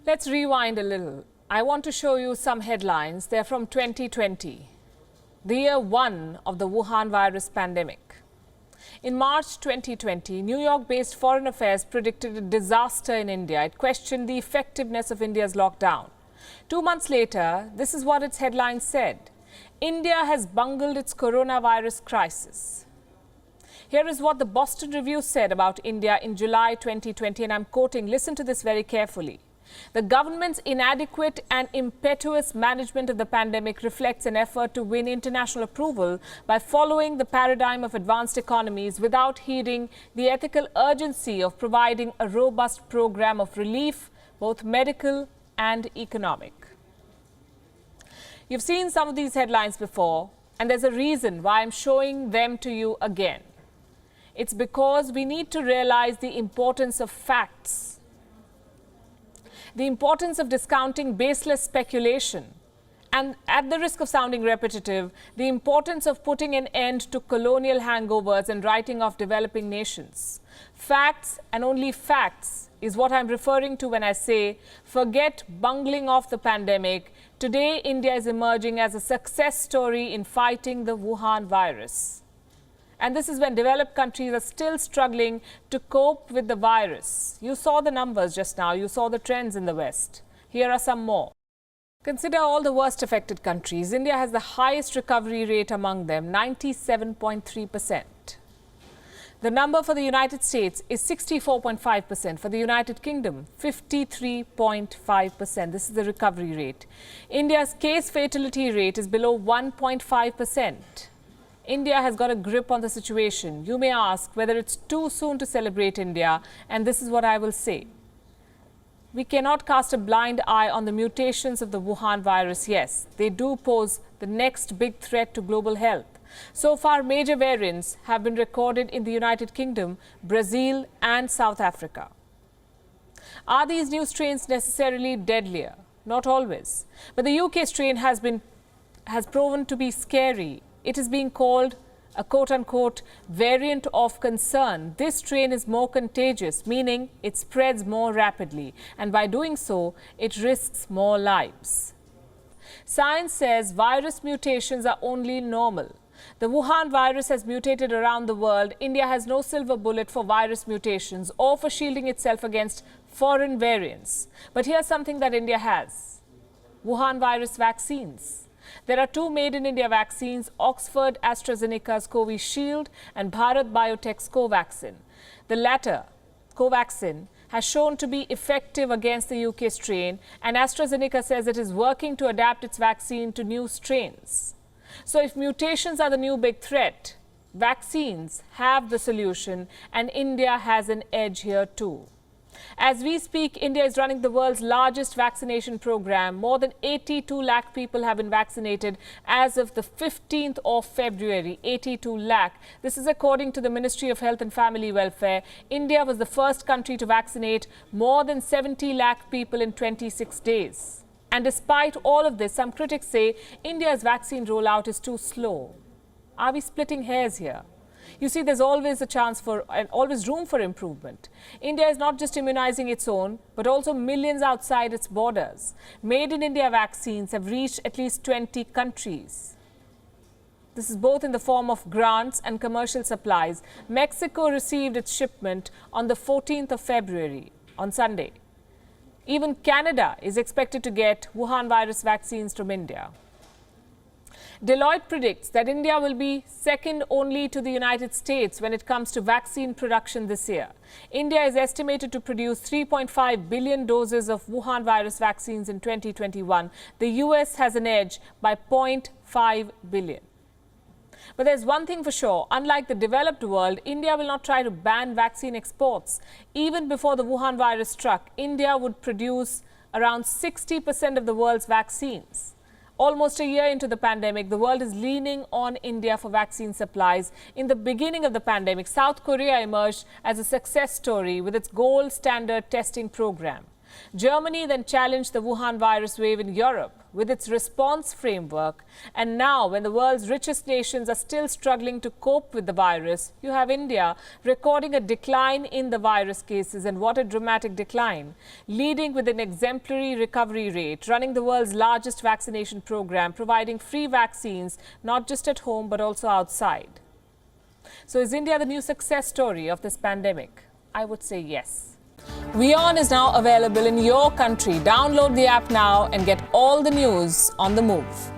Let's rewind a little. I want to show you some headlines. They're from 2020, the year one of the Wuhan virus pandemic. In March 2020, New York-based Foreign Affairs predicted a disaster in India. It questioned the effectiveness of India's lockdown. 2 months later, this is what its headline said: India has bungled its coronavirus crisis. Here is what the Boston Review said about India in July 2020, and I'm quoting. Listen to this very carefully. The government's inadequate and impetuous management of the pandemic reflects an effort to win international approval by following the paradigm of advanced economies without heeding the ethical urgency of providing a robust program of relief, both medical and economic. You've seen some of these headlines before, and there's a reason why I'm showing them to you again. It's because we need to realize the importance of facts, the importance of discounting baseless speculation, and at the risk of sounding repetitive, the importance of putting an end to colonial hangovers and writing off developing nations. Facts and only facts is what I'm referring to when I say forget bungling off the pandemic. Today, India is emerging as a success story in fighting the Wuhan virus. And this is when developed countries are still struggling to cope with the virus. You saw the numbers just now. You saw the trends in the West. Here are some more. Consider all the worst affected countries. India has the highest recovery rate among them, 97.3%. The number for the United States is 64.5%. For the United Kingdom, 53.5%. This is the recovery rate. India's case fatality rate is below 1.5%. India has got a grip on the situation. You may ask whether it's too soon to celebrate India, and this is what I will say. We cannot cast a blind eye on the mutations of the Wuhan virus. Yes, they do pose the next big threat to global health. So far, major variants have been recorded in the United Kingdom, Brazil and South Africa. Are these new strains necessarily deadlier? Not always. But the UK strain has proven to be scary. It is being called a quote-unquote variant of concern. This strain is more contagious, meaning it spreads more rapidly, and by doing so, it risks more lives. Science says virus mutations are only normal. The Wuhan virus has mutated around the world. India has no silver bullet for virus mutations or for shielding itself against foreign variants. But here's something that India has: Wuhan virus vaccines. There are two made-in-India vaccines, Oxford AstraZeneca's Covishield and Bharat Biotech's Covaxin. The latter, Covaxin, has shown to be effective against the UK strain, and AstraZeneca says it is working to adapt its vaccine to new strains. So if mutations are the new big threat, vaccines have the solution, and India has an edge here too. As we speak, India is running the world's largest vaccination program. More than 82 lakh people have been vaccinated as of the 15th of February. 82 lakh. This is according to the Ministry of Health and Family Welfare. India was the first country to vaccinate more than 70 lakh people in 26 days. And despite all of this, some critics say India's vaccine rollout is too slow. Are we splitting hairs here? You see, there's always a chance for and always room for improvement. India is not just immunizing its own, but also millions outside its borders. Made in India vaccines have reached at least 20 countries. This is both in the form of grants and commercial supplies. Mexico received its shipment on the 14th of February, on Sunday. Even Canada is expected to get Wuhan virus vaccines from India. Deloitte predicts that India will be second only to the United States when it comes to vaccine production this year. India is estimated to produce 3.5 billion doses of Wuhan virus vaccines in 2021. The US has an edge by 0.5 billion. But there's one thing for sure: unlike the developed world, India will not try to ban vaccine exports. Even before the Wuhan virus struck, India would produce around 60% of the world's vaccines. Almost a year into the pandemic, the world is leaning on India for vaccine supplies. In the beginning of the pandemic, South Korea emerged as a success story with its gold standard testing program. Germany then challenged the Wuhan virus wave in Europe with its response framework. And now, when the world's richest nations are still struggling to cope with the virus, you have India recording a decline in the virus cases. And what a dramatic decline. Leading with an exemplary recovery rate, running the world's largest vaccination program, providing free vaccines, not just at home, but also outside. So is India the new success story of this pandemic? I would say yes. WION is now available in your country. Download the app now and get all the news on the move.